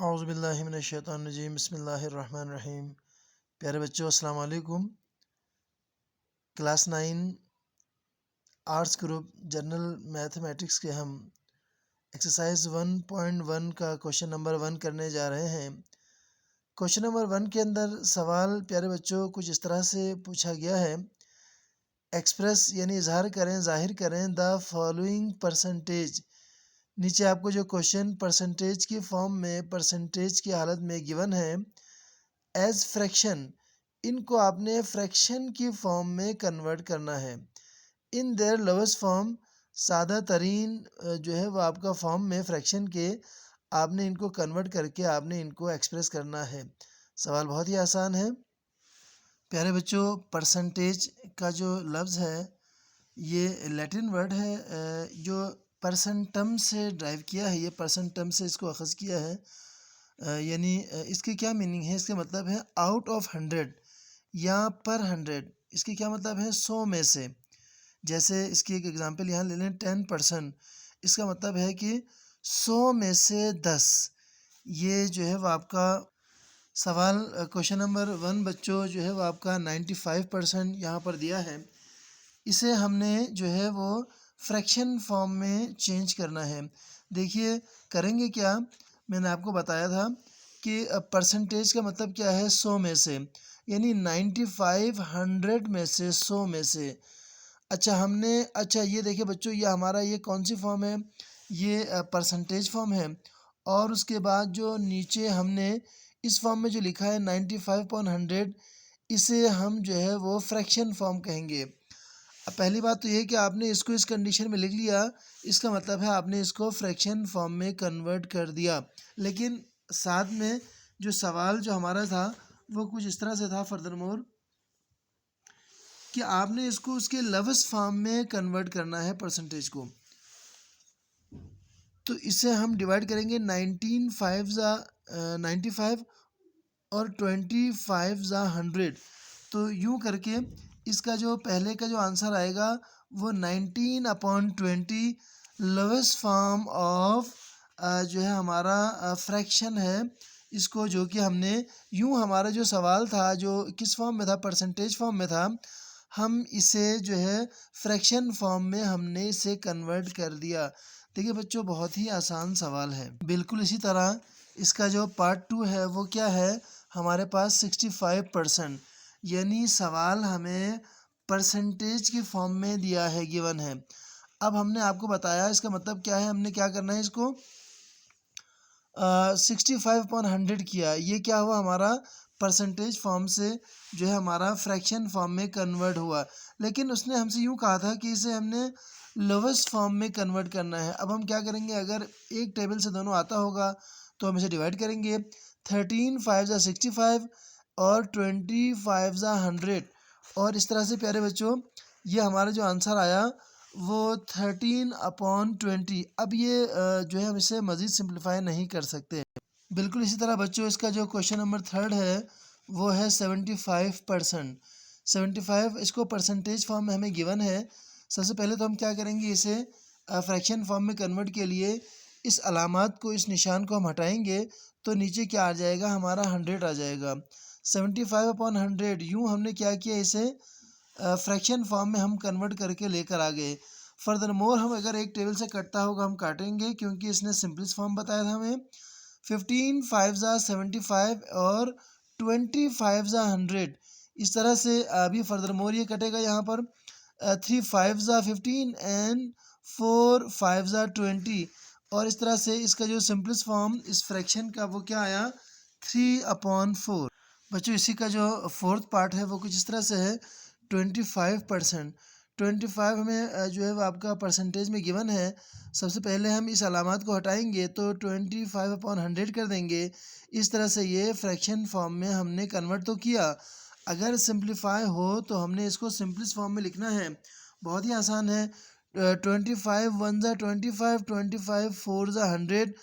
औज़ुबिल्लाहिमिनश्शैतानिर्रजीम बिस्मिल्लाहिर्रहमानिर्रहीम। प्यारे बच्चों, अस्सलाम वालेकुम। Class 9 arts group general mathematics के हम एक्सरसाइज 1.1 का क्वेश्चन नंबर 1 करने जा रहे हैं। क्वेश्चन नंबर 1 के अंदर सवाल प्यारे बच्चों कुछ इस तरह से पूछा गया है। एक्सप्रेस यानी इजहार करें, ज़ाहिर करें द फॉलोइंग परसेंटेज। नीचे आपको जो क्वेश्चन परसेंटेज की फॉर्म में, परसेंटेज की हालत में गिवन है एज फ्रैक्शन, इनको आपने फ्रैक्शन की फॉर्म में कन्वर्ट करना है। इन देयर लोवेस्ट फॉर्म, सादा तरीन जो है वो आपका फॉर्म में फ्रैक्शन के आपने इनको कन्वर्ट करके आपने इनको एक्सप्रेस करना है। सवाल बहुत ही आसान है प्यारे बच्चों। परसेंटेज का जो लफ्ज़ है ये लैटिन वर्ड है जो परसेंटम से ड्राइव किया है। ये परसेंटम से इसको अखज़ किया है। यानी इसकी क्या मीनिंग है? इसका मतलब है आउट ऑफ 100 या पर 100। इसकी क्या मतलब है? 100 में से। जैसे इसकी एक एग्जांपल यहाँ ले लें 10%। इसका मतलब है कि 100 में से 10। ये जो है वो आपका सवाल क्वेश्चन नंबर 1 बच्चों जो है वो आपका 95% यहाँ पर दिया है। इसे हमने जो है वो फ्रैक्शन फॉर्म में चेंज करना है। देखिए करेंगे क्या, मैंने आपको बताया था कि परसेंटेज का मतलब क्या है? 100 में से, यानी 95 100 में से, 100 में से। अच्छा ये देखिए बच्चों, ये हमारा ये कौन सी फॉर्म है? ये परसेंटेज फॉर्म है। और उसके बाद जो नीचे हमने इस फॉर्म में जो लिखा है 95/100, इसे हम जो है वो फ्रैक्शन फॉर्म कहेंगे। अब पहली बात तो ये है कि आपने इसको इस कंडीशन में लिख लिया, इसका मतलब है आपने इसको फ्रैक्शन फॉर्म में कन्वर्ट कर दिया। लेकिन साथ में जो सवाल जो हमारा था वो कुछ इस तरह से था फर्दरमोर कि आपने इसको उसके लवेस्ट फॉर्म में कन्वर्ट करना है परसेंटेज को। तो इसे हम डिवाइड करेंगे 95 और 25 तो यूँ करके इसका जो पहले का जो आंसर आएगा वो 19/20 लोवेस्ट फॉर्म ऑफ जो है हमारा फ्रैक्शन है। इसको जो कि हमने यूँ, हमारा जो सवाल था जो किस फॉर्म में था? परसेंटेज फॉर्म में था। हम इसे जो है फ्रैक्शन फॉर्म में हमने इसे कन्वर्ट कर दिया। देखिए बच्चों, बहुत ही आसान सवाल है। बिल्कुल इसी तरह इसका जो पार्ट 2 है वो क्या है? हमारे पास 65%, यानी सवाल हमें परसेंटेज की फॉर्म में दिया है, गिवन है। अब हमने आपको बताया इसका मतलब क्या है, हमने क्या करना है इसको 65/100 किया। ये क्या हुआ? हमारा परसेंटेज फॉर्म से जो है हमारा फ्रैक्शन फॉर्म में कन्वर्ट हुआ। लेकिन उसने हमसे यूँ कहा था कि इसे हमने लोवेस्ट फॉर्म में कन्वर्ट करना है। अब हम क्या करेंगे, अगर एक टेबल से दोनों आता होगा तो हम इसे डिवाइड करेंगे। 13 5 ज़ा 65 और 25 ज़ा 100। और इस तरह से प्यारे बच्चों ये हमारा जो आंसर आया वो 13/20। अब ये जो है हम इसे मज़ीद सिंप्लीफाई नहीं कर सकते। बिल्कुल इसी तरह बच्चों इसका जो क्वेश्चन नंबर 3 है वो है 75%। 75 इसको परसेंटेज फॉर्म में हमें गिवन है। सबसे पहले तो हम क्या करेंगे, इसे फ्रैक्शन फॉर्म में कन्वर्ट के लिए इस अलामत को, इस निशान को हम हटाएंगे तो नीचे क्या आ जाएगा? हमारा 100 आ जाएगा। 75/100 यूँ हमने क्या किया, इसे फ्रैक्शन फॉर्म में हम कन्वर्ट करके लेकर आ गए। फर्दरमोर हम अगर एक टेबल से कटता होगा हम काटेंगे, क्योंकि इसने सिंपलेस्ट फॉर्म बताया था हमें। 15 5 ज़ा 75 और 25 ज़ा 100। इस तरह से अभी फर्दरमोर ये कटेगा यहाँ पर 3 5 ज़ा 15 एंड 4 5 ज़ा 20। और इस तरह से इसका जो सिंपलेस्ट फॉर्म इस फ्रैक्शन का वो क्या आया? 3/4। बच्चों इसी का जो फोर्थ पार्ट है वो कुछ इस तरह से है 25%। 25 हमें जो है वो आपका परसेंटेज में गिवन है। सबसे पहले हम इस अलामत को हटाएंगे तो 25/100 कर देंगे। इस तरह से ये फ्रैक्शन फॉर्म में हमने कन्वर्ट तो किया। अगर सिंप्लीफाई हो तो हमने इसको सिंपलेस्ट फॉर्म में लिखना है। बहुत ही आसान है। 25 1 ज़ा 25, 25 4 ज़ा 100,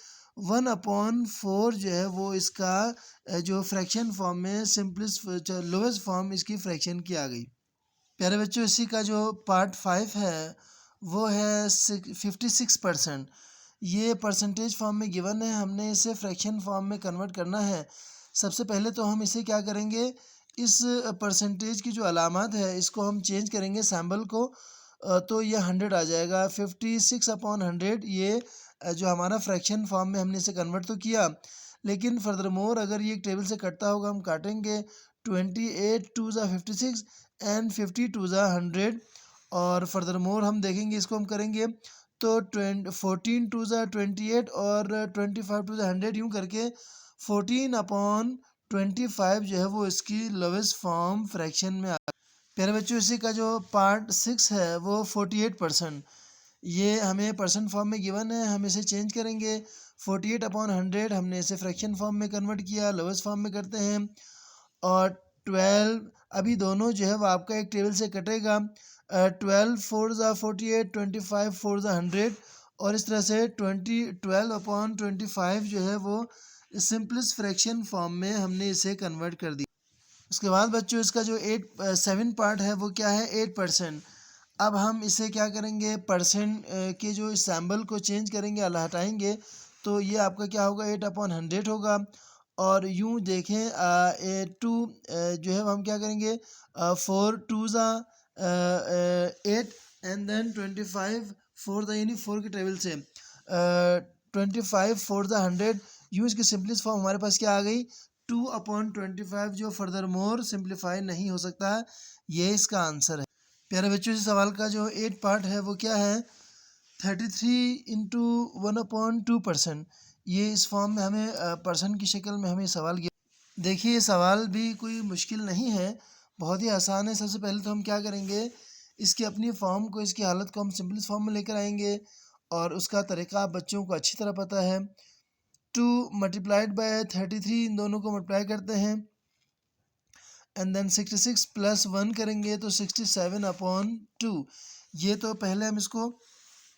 1/4 जो है वो इसका जो फ्रैक्शन फॉर्म में सिंपलेस्ट लोवेस्ट फॉर्म इसकी फ्रैक्शन की आ गई। प्यारे बच्चों इसी का जो पार्ट 5 है वो है 56%। ये परसेंटेज फॉर्म में गिवन है, हमने इसे फ्रैक्शन फॉर्म में कन्वर्ट करना है। सबसे पहले तो हम इसे क्या करेंगे, इस परसेंटेज की जो अलामत है इसको हम चेंज करेंगे सैम्बल को, तो ये 100 आ जाएगा। 56/100 ये जो हमारा फ्रैक्शन फॉर्म में हमने इसे कन्वर्ट तो किया, लेकिन फर्दर मोर अगर ये एक टेबल से कटता होगा हम काटेंगे। 28 2 ज़ा 56 एंड 50 2 ज़ा 100, और फर्दर मोर हम देखेंगे इसको हम करेंगे तो 14 2 ज़ा 28 और 25 2 ज़ा 100, यूँ करके 14/25 जो है वो इसकी लोवेस्ट फॉर्म फ्रैक्शन में आ। प्यारे बच्चों, इसी का जो पार्ट 6 है वो 48%, ये हमें परसेंट फॉर्म में गिवन है, हम इसे चेंज करेंगे। 48/100 हमने इसे फ्रैक्शन फॉर्म में कन्वर्ट किया, लोवेस्ट फॉर्म में करते हैं। और 12 अभी दोनों जो है वो आपका एक टेबल से कटेगा। 12 4 ज़ा 48, 25 4 ज़ा 100, और इस तरह से 12/25 जो है वो सिंपलेस्ट फ्रैक्शन फॉर्म में हमने इसे कन्वर्ट कर दिया। उसके बाद बच्चों इसका जो 7 पार्ट है वो क्या है, 8%। अब हम इसे क्या करेंगे, परसेंट के जो सैम्बल को चेंज करेंगे, हटाएंगे, तो ये आपका क्या होगा, 8/100 होगा। और यूँ देखें 2 जो है हम क्या करेंगे, 4 2 ज़ा 8 एंड देन 25 4 द यानी 4 के टेबल से 25 4 द 100, यूँ इसकी सिंपलेस्ट फॉर्म हमारे पास क्या आ गई, 2/25, जो फर्दर मोर सिंप्लीफाई नहीं हो सकता है। ये इसका आंसर है। प्यारे बच्चों, इस सवाल का जो 8 पार्ट है वो क्या है, 33 इंटू 1/2%। ये इस फॉर्म में हमें पर्सन की शक्ल में हमें सवाल किया। देखिए ये सवाल भी कोई मुश्किल नहीं है, बहुत ही आसान है। सबसे पहले तो हम क्या करेंगे, इसकी अपनी फॉर्म को, इसकी हालत को हम सिंपलेस्ट फॉर्म में लेकर आएंगे, और उसका तरीका आप बच्चों को अच्छी तरह पता है। 2 मल्टीप्लाइड बाय 33, इन दोनों को मल्टीप्लाई करते हैं, एंड देन 66 प्लस 1 करेंगे तो 67/2। ये तो पहले हम इसको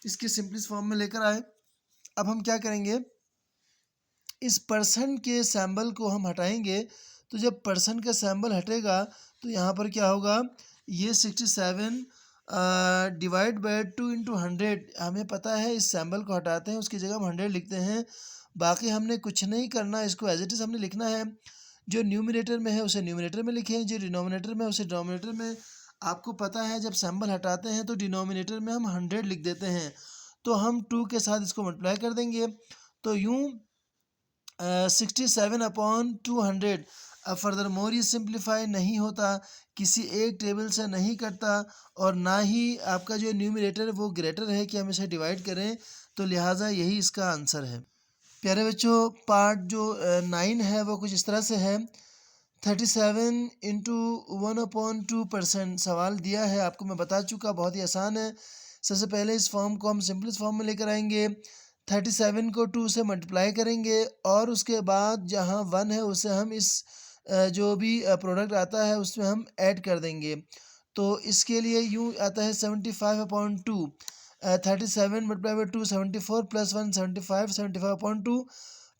इसके सिंपलेस्ट फॉर्म में लेकर आए। अब हम क्या करेंगे, इस पर्सन के सैम्बल को हम हटाएंगे, तो जब पर्सन का सैम्बल हटेगा तो यहाँ पर क्या होगा, ये 67 डिवाइड बाय 2 इंटू 100, हमें पता है इस सैम्बल को हटाते हैं उसकी जगह हम 100 लिखते हैं। बाकी हमने कुछ नहीं करना, इसको एज इट इज़ हमने लिखना है। जो न्यूमरेटर में है उसे न्यूमरेटर में लिखें, जो डिनोमिनेटर में है उसे डिनोमिनेटर में। आपको पता है जब सैम्बल हटाते हैं तो डिनोमिनेटर में हम 100 लिख देते हैं, तो हम 2 के साथ इसको मल्टीप्लाई कर देंगे, तो यूँ 67/200। अब फर्दर मोर ये सिंप्लीफाई नहीं होता, किसी एक टेबल से नहीं कटता, और ना ही आपका जो न्यूमरेटर है वो ग्रेटर है कि हम इसे डिवाइड करें, तो लिहाजा यही इसका आंसर है। प्यारे बच्चों, पार्ट जो 9 है वो कुछ इस तरह से है। 37 इंटू 1/2%, सवाल दिया है आपको, मैं बता चुका, बहुत ही आसान है। सबसे पहले इस फॉर्म को हम सिंपलेस्ट फॉर्म में लेकर आएंगे, 37 को 2 से मल्टीप्लाई करेंगे, और उसके बाद जहाँ 1 है उसे हम इस जो भी प्रोडक्ट आता है उसमें हम ऐड कर देंगे। तो इसके लिए यूँ आता है 75/2, 37 मल्टीप्लाई बाई 2 74 प्लस 1 75, 75/2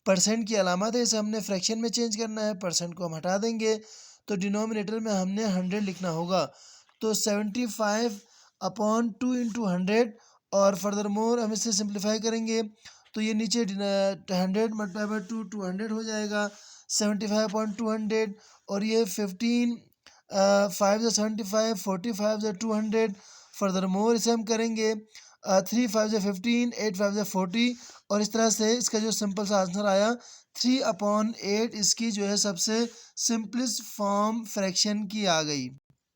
परसेंट की अलामत है, इसे हमने फ्रैक्शन में चेंज करना है, परसेंट को हम हटा देंगे, तो डिनोमिनेटर में हमने 100 लिखना होगा। तो 75/2 इंटू 100, और फर्दर मोर हम इसे सिंप्लीफाई करेंगे, तो ये नीचे 100 मल्टीप्लाई बाई 2 200 हो जाएगा, 75/200, और ये 15 5 75 45 200। फर्दर मोर इसे हम करेंगे 3 5 15 8 5 40, और इस तरह से इसका जो सिंपल सा आंसर आया 3/8, इसकी जो है सबसे सिंपलेस्ट फॉर्म फ्रैक्शन की आ गई।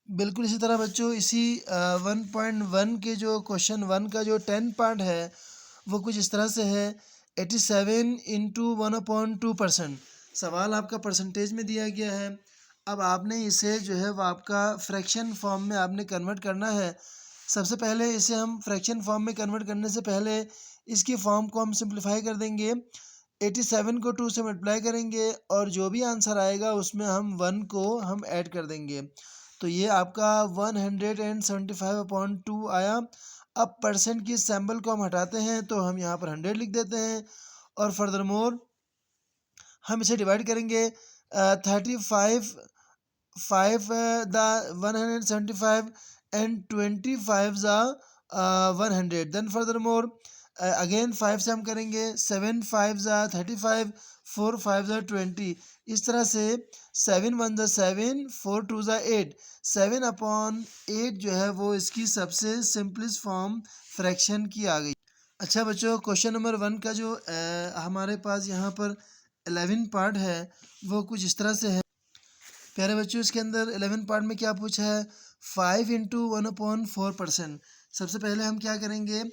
बिल्कुल इसी तरह बच्चों, इसी 1.1 के जो क्वेश्चन 1 का जो 10 पार्ट है वो कुछ इस तरह से है। 87 इंटू 1/2%, सवाल आपका परसेंटेज में दिया गया है। अब आपने इसे जो है वो आपका फ्रैक्शन फॉर्म में आपने कन्वर्ट करना है। सबसे पहले इसे हम फ्रैक्शन फॉर्म में कन्वर्ट करने से पहले इसकी फॉर्म को हम सिंप्लीफाई कर देंगे। 87 को 2 से मल्टीप्लाई करेंगे, और जो भी आंसर आएगा उसमें हम 1 को हम ऐड कर देंगे, तो ये आपका 175/2 आया। अब परसेंट की सैम्बल को हम हटाते हैं, तो हम यहाँ पर 100 लिख देते हैं, और फर्दर मोर हम इसे डिवाइड करेंगे 35 5 the 175 and 25 the 100, then further more again 5 से हम करेंगे 7 5 ज़ा 35, 4 5 ज़ा 20। इस तरह से 7 1 ज़ा 7, 4 2 ज़ा 8, 7/8 जो है वो इसकी सबसे सिंपलेस्ट फॉर्म फ्रैक्शन की आ गई। अच्छा बच्चों, क्वेश्चन नंबर 1 का जो हमारे पास यहाँ पर 11 पार्ट है वो कुछ इस तरह से है। प्यारे बच्चों, इसके अंदर 11 पार्ट में क्या पूछा है, 5 इंटू 1/4%। सबसे पहले हम क्या करेंगे,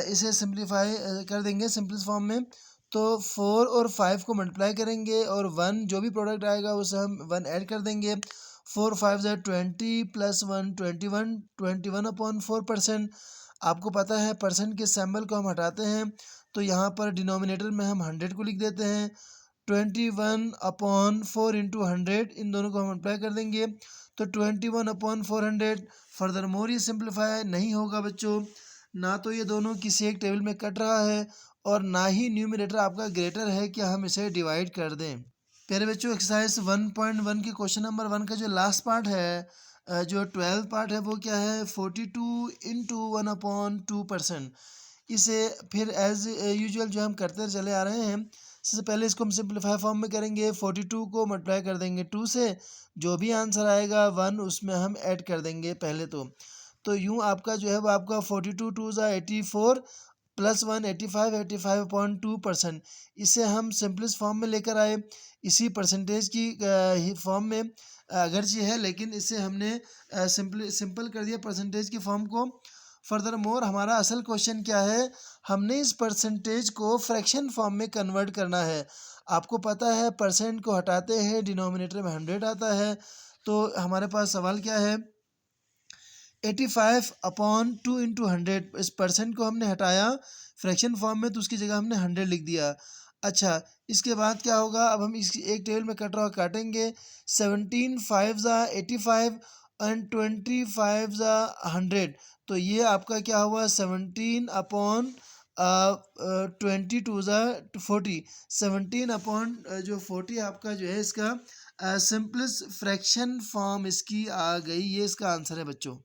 इसे सिंप्लीफाई कर देंगे सिंपलेस्ट फॉर्म में। तो 4 और 5 को मल्टीप्लाई करेंगे और 1 जो भी प्रोडक्ट आएगा उसे हम 1 ऐड कर देंगे। 4 5 ज़ा 20 प्लस 1 21, 21/4%। आपको पता है परसेंट के सिंबल को हम हटाते हैं तो यहाँ पर डिनोमिनेटर में हम 100 को लिख देते हैं। 21/4 इंटू 100, इन दोनों को हम मल्टीप्लाई कर देंगे तो 21/400। फर्दर मोर ये सिंप्लीफाई नहीं होगा बच्चों, ना तो ये दोनों किसी एक टेबल में कट रहा है और ना ही न्यूमरेटर आपका ग्रेटर है कि हम इसे डिवाइड कर दें। प्यारे बच्चों, एक्सरसाइज 1.1 के क्वेश्चन नंबर 1 का जो लास्ट पार्ट है, जो 12 पार्ट है वो क्या है, 42 इंटू 1/2%। इसे फिर एज यूजुअल जो हम करते चले आ रहे हैं, सबसे पहले इसको हम सिंप्लीफाई फॉर्म में करेंगे। 42 को मल्टीप्लाई कर देंगे 2 से, जो भी आंसर आएगा 1 उसमें हम ऐड कर देंगे पहले तो यूँ आपका जो है वो आपका 42 2 ज़ा 84 प्लस 1 85, 85/2%। इसे हम सिंपलेस्ट फॉर्म में लेकर आए, इसी परसेंटेज की ही फॉर्म में अगरचे है, लेकिन इसे हमने सिंपल कर दिया परसेंटेज की फॉर्म को। फर्दर मोर हमारा असल क्वेश्चन क्या है, हमने इस परसेंटेज को फ्रैक्शन फॉर्म में कन्वर्ट करना है। आपको पता है परसेंट को हटाते हैं डिनोमिनेटर में 100 आता है, तो हमारे पास सवाल क्या है, 85/2 इंटू 100। इस परसेंट को हमने हटाया फ्रैक्शन फॉर्म में तो उसकी जगह हमने 100 लिख दिया। अच्छा, इसके बाद क्या होगा, अब हम इस एक टेबल में कट रहा काटेंगे। 17 5 ज़ा 85 एंड 25 ज़ा 100। तो ये आपका क्या हुआ, 17/22 ज़ा 40। 17 जो 40 आपका जो है इसका सिंपलेस्ट फ्रैक्शन फॉर्म इसकी आ गई। ये इसका आंसर है बच्चों।